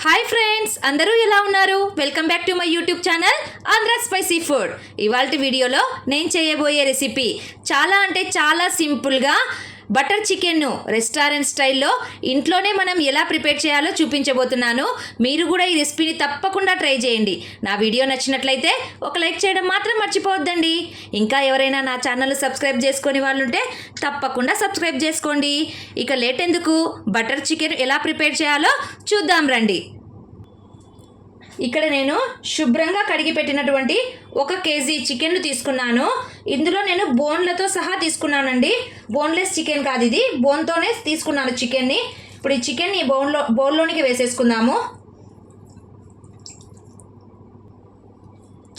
Hi friends, అందరూ ఎలా ఉన్నారు? Welcome back to my YouTube channel Andhra spicy food. ఇవాల్టి వీడియోలో నేను చేయబోయే రెసిపీ చాలా అంటే చాలా సింపుల్గా బటర్ చికెన్ను రెస్టారెంట్ స్టైల్లో ఇంట్లోనే మనం ఎలా ప్రిపేర్ చేయాలో చూపించబోతున్నాను. మీరు కూడా ఈ రెసిపీని తప్పకుండా ట్రై చేయండి. నా వీడియో నచ్చినట్లయితే ఒక లైక్ చేయడం మాత్రం మర్చిపోవద్దండి. ఇంకా ఎవరైనా నా ఛానల్ సబ్స్క్రైబ్ చేసుకొని వాళ్ళు ఉంటే తప్పకుండా సబ్స్క్రైబ్ చేసుకోండి. ఇక లేట్ ఎందుకు, బటర్ చికెన్ ఎలా ప్రిపేర్ చేయాలో చూద్దాం రండి. ఇక్కడ నేను శుభ్రంగా కడిగి పెట్టినటువంటి 1 కేజీ చికెన్ను తీసుకున్నాను. ఇందులో నేను బోన్లతో సహా తీసుకున్నానండి. బోన్లెస్ చికెన్ కాదు, ఇది బోన్తోనే తీసుకున్నాను చికెన్ని. ఇప్పుడు ఈ చికెన్ని బౌల్లోనికి వేసేసుకుందాము.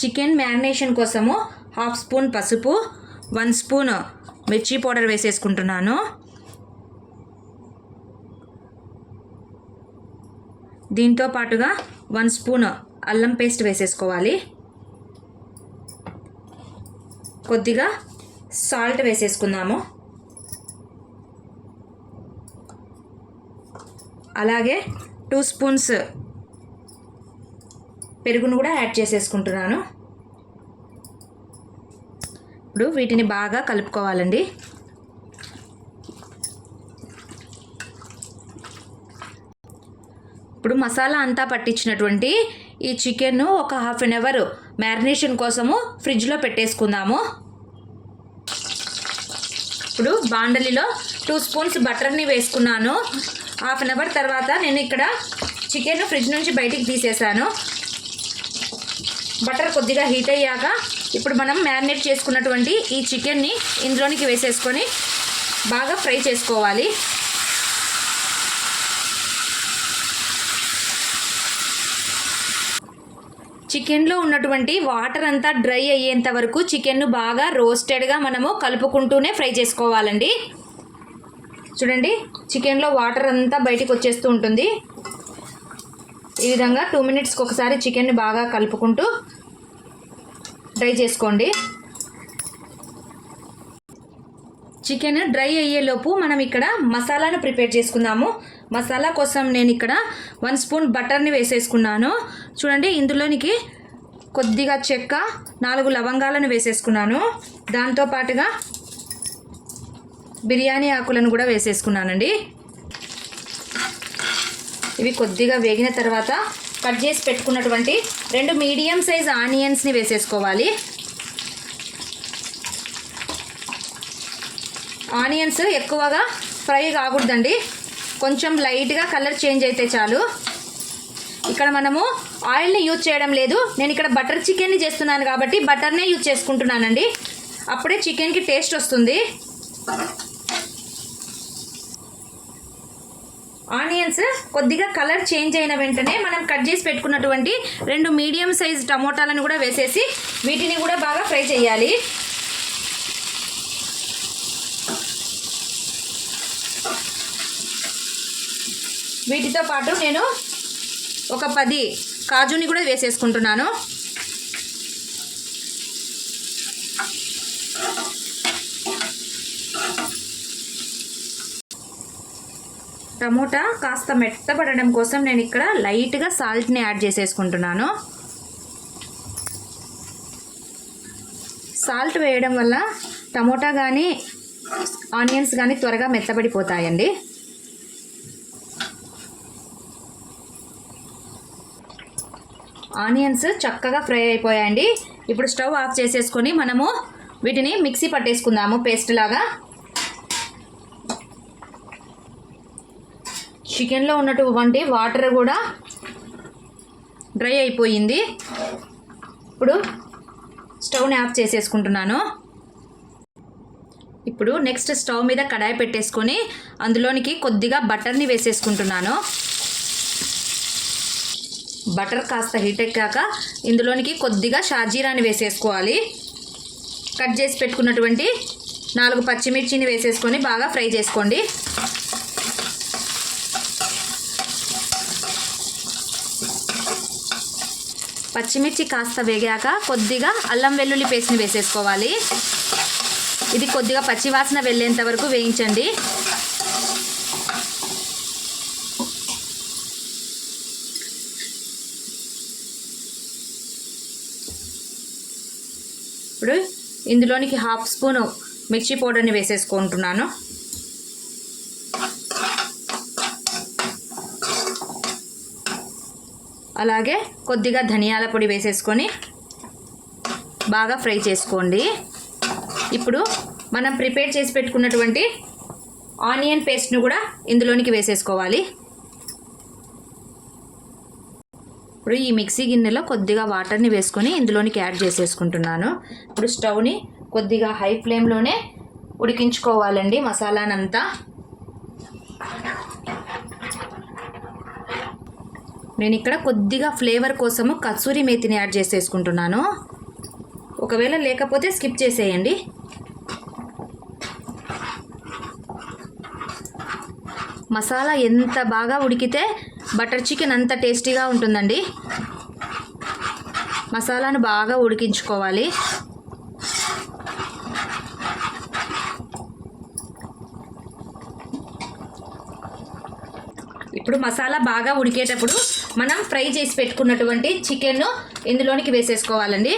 చికెన్ మ్యారినేషన్ కోసము 1/2 స్పూన్ పసుపు, 1 స్పూన్ మిర్చి పౌడర్ వేసేసుకుంటున్నాను. దీంతో పాటుగా 1 స్పూన్ అల్లం పేస్ట్ వేసేసుకోవాలి. కొద్దిగా సాల్ట్ వేసేసుకుందాము. అలాగే 2 స్పూన్స్ పెరుగును కూడా యాడ్ చేసేసుకుంటున్నాను. ఇప్పుడు వీటిని బాగా కలుపుకోవాలండి. ఇప్పుడు మసాలా అంతా పట్టించినటువంటి ఈ చికెన్ను ఒక 1/2 అవర్ మ్యారినేషన్ కోసము ఫ్రిడ్జ్లో పెట్టేసుకుందాము. ఇప్పుడు బాండలిలో 2 స్పూన్స్ బటర్ని వేసుకున్నాను. 1/2 అవర్ తర్వాత నేను ఇక్కడ చికెన్ ఫ్రిడ్జ్ నుంచి బయటికి తీసేసాను. బటర్ కొద్దిగా హీట్ అయ్యాక ఇప్పుడు మనం మ్యారినేట్ చేసుకున్నటువంటి ఈ చికెన్ని ఇందులోనికి వేసేసుకొని బాగా ఫ్రై చేసుకోవాలి. చికెన్లో ఉన్నటువంటి వాటర్ అంతా డ్రై అయ్యేంత వరకు చికెన్ను బాగా రోస్టెడ్గా మనము కలుపుకుంటూనే ఫ్రై చేసుకోవాలండి. చూడండి, చికెన్లో వాటర్ అంతా బయటికి వచ్చేస్తూ ఉంటుంది. ఈ విధంగా 2 మినిట్స్కి ఒకసారి చికెన్ని బాగా కలుపుకుంటూ డ్రై చేసుకోండి. చికెన్ డ్రై అయ్యేలోపు మనం ఇక్కడ మసాలాను ప్రిపేర్ చేసుకుందాము. మసాలా కోసం నేను ఇక్కడ 1 స్పూన్ బటర్ని వేసేసుకున్నాను. చూడండి, ఇందులోనికి కొద్దిగా చెక్క, 4 లవంగాలను వేసేసుకున్నాను. దాంతోపాటుగా బిర్యానీ ఆకులను కూడా వేసేసుకున్నానండి. ఇవి కొద్దిగా వేగిన తర్వాత కట్ చేసి పెట్టుకున్నటువంటి 2 మీడియం సైజ్ ఆనియన్స్ని వేసేసుకోవాలి. ఆనియన్స్ ఎక్కువగా ఫ్రై కాకూడదండి, కొంచెం లైట్గా కలర్ చేంజ్ అయితే చాలు. ఇక్కడ మనము ఆయిల్ని యూజ్ చేయడం లేదు. నేను ఇక్కడ బటర్ చికెన్ని చేస్తున్నాను కాబట్టి బటర్నే యూజ్ చేసుకుంటున్నానండి. అప్పుడే చికెన్కి టేస్ట్ వస్తుంది. ఆనియన్స్ కొద్దిగా కలర్ చేంజ్ అయిన వెంటనే మనం కట్ చేసి పెట్టుకున్నటువంటి 2 మీడియం సైజ్ టమోటాలను కూడా వేసేసి వీటిని కూడా బాగా ఫ్రై చేయాలి. వీటితో పాటు నేను ఒక 10 కాజుని కూడా వేసేసుకుంటున్నాను. టమోటా కాస్త మెత్తబడడం కోసం నేను ఇక్కడ లైట్గా సాల్ట్ని యాడ్ చేసేసుకుంటున్నాను. సాల్ట్ వేయడం వల్ల టమోటా కానీ ఆనియన్స్ కానీ త్వరగా మెత్తబడిపోతాయండి. ఆనియన్స్ చక్కగా ఫ్రై అయిపోయాయండి. ఇప్పుడు స్టవ్ ఆఫ్ చేసేసుకొని మనము వీటిని మిక్సీ పట్టేసుకుందాము పేస్ట్ లాగా. చికెన్లో ఉన్నటువంటి వాటర్ కూడా డ్రై అయిపోయింది. ఇప్పుడు స్టవ్ని ఆఫ్ చేసేసుకుంటున్నాను. ఇప్పుడు నెక్స్ట్ స్టవ్ మీద కడాయి పెట్టేసుకొని అందులోనికి కొద్దిగా బటర్ని వేసేసుకుంటున్నాను. బటర్ కాస్త హీట్ ఎక్కాక ఇందులోనికి కొద్దిగా షాజీరాని వేసేసుకోవాలి. కట్ చేసి పెట్టుకున్నటువంటి 4 పచ్చిమిర్చిని వేసేసుకొని బాగా ఫ్రై చేసుకోండి. పచ్చిమిర్చి కాస్త వేగాక కొద్దిగా అల్లం వెల్లుల్లి పేస్ట్ని వేసేసుకోవాలి. ఇది కొద్దిగా పచ్చివాసన వెళ్ళేంత వరకు వేయించండి. ఇప్పుడు ఇందులోనికి 1/2 స్పూను మిర్చి పౌడర్ని వేసేసుకుంటున్నాను. అలాగే కొద్దిగా ధనియాల పొడి వేసేసుకొని బాగా ఫ్రై చేసుకోండి. ఇప్పుడు మనం ప్రిపేర్ చేసి పెట్టుకున్నటువంటి ఆనియన్ పేస్ట్ను కూడా ఇందులోనికి వేసేసుకోవాలి. ఇప్పుడు ఈ మిక్సీ గిన్నెలో కొద్దిగా వాటర్ని వేసుకొని ఇందులోనికి యాడ్ చేసేసుకుంటున్నాను. ఇప్పుడు స్టవ్ని కొద్దిగా హై ఫ్లేమ్లోనే ఉడికించుకోవాలండి మసాలానంతా. నేను ఇక్కడ కొద్దిగా ఫ్లేవర్ కోసము కసూరి మేతిని యాడ్ చేసేసుకుంటున్నాను. ఒకవేళ లేకపోతే స్కిప్ చేసేయండి. మసాలా ఎంత బాగా ఉడికితే బటర్ చికెన్ అంత టేస్టీగా ఉంటుందండి. మసాలాను బాగా ఉడికించుకోవాలి. ఇప్పుడు మసాలా బాగా ఉడికేటప్పుడు మనం ఫ్రై చేసి పెట్టుకున్నటువంటి చికెన్ను ఇందులోనికి వేసేసుకోవాలండి.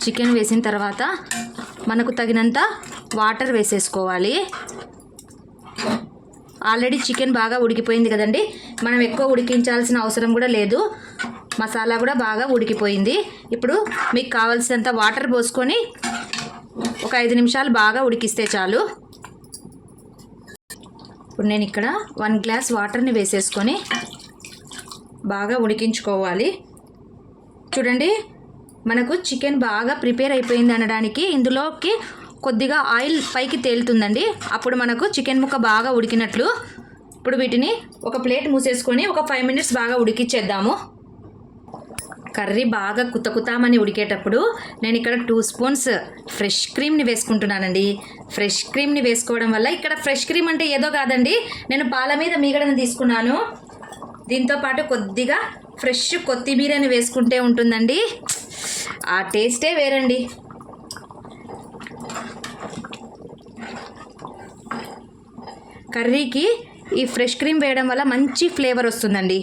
చికెన్ వేసిన తర్వాత మనకు తగినంత వాటర్ వేసేసుకోవాలి. ఆల్రెడీ చికెన్ బాగా ఉడికిపోయింది కదండి, మనం ఎక్కువ ఉడికించాల్సిన అవసరం కూడా లేదు. మసాలా కూడా బాగా ఉడికిపోయింది. ఇప్పుడు మీకు కావాల్సినంత వాటర్ పోసుకొని ఒక 5 నిమిషాలు బాగా ఉడికిస్తే చాలు. ఇప్పుడు నేను ఇక్కడ 1 గ్లాస్ వాటర్ని వేసేసుకొని బాగా ఉడికించుకోవాలి. చూడండి, మనకు చికెన్ బాగా ప్రిపేర్ అయిపోయింది అనడానికి ఇందులోకి కొద్దిగా ఆయిల్ పైకి తేలుతుందండి. అప్పుడు మనకు చికెన్ ముక్క బాగా ఉడికినట్లు. ఇప్పుడు వీటిని ఒక ప్లేట్ మూసేసుకొని ఒక 5 మినిట్స్ బాగా ఉడికిచ్చేద్దాము. కర్రీ బాగా కుతకుతామని ఉడికేటప్పుడు నేను ఇక్కడ 2 స్పూన్స్ ఫ్రెష్ క్రీమ్ని వేసుకుంటున్నానండి. ఫ్రెష్ క్రీమ్ని వేసుకోవడం వల్ల, ఇక్కడ ఫ్రెష్ క్రీమ్ అంటే ఏదో కాదండి, నేను పాల మీద మీగడని తీసుకున్నాను. దీంతోపాటు కొద్దిగా ఫ్రెష్ కొత్తిమీరని వేసుకుంటే ఉంటుందండి, ఆ టేస్టే వేరండి. కర్రీకి ఈ ఫ్రెష్ క్రీమ్ వేయడం వల్ల మంచి ఫ్లేవర్ వస్తుందండి.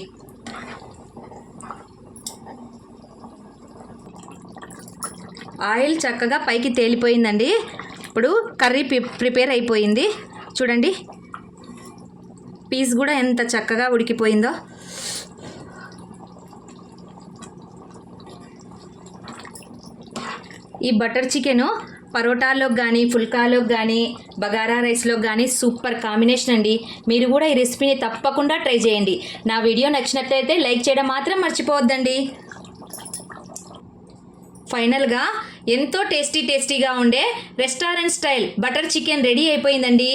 ఆయిల్ చక్కగా పైకి తేలిపోయిందండి. ఇప్పుడు కర్రీ ప్రిపేర్ అయిపోయింది. చూడండి, పీస్ కూడా ఎంత చక్కగా ఉడికిపోయిందో. ఈ బటర్ చికెను పరోటాలోకి కానీ, ఫుల్కాలోకి కానీ, బగారా రైస్లోకి కానీ సూపర్ కాంబినేషన్ అండి. మీరు కూడా ఈ రెసిపీని తప్పకుండా ట్రై చేయండి. నా వీడియో నచ్చినట్లయితే లైక్ చేయడం మాత్రం మర్చిపోవద్దండి. ఫైనల్గా ఎంతో టేస్టీగా ఉండే restaurant style butter chicken ready అయిపోయిందండి.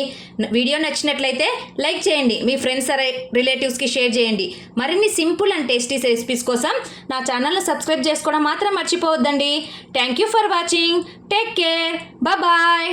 వీడియో నచ్చినట్లయితే లైక్ చేయండి, మీ ఫ్రెండ్స్ రిలేటివ్స్కి షేర్ చేయండి. మరిన్ని సింపుల్ అండ్ టేస్టీ రెసిపీస్ కోసం నా ఛానల్ను సబ్స్క్రైబ్ చేసుకోవడం మాత్రం మర్చిపోవద్దండి. Thank you for watching. Take care. Bye.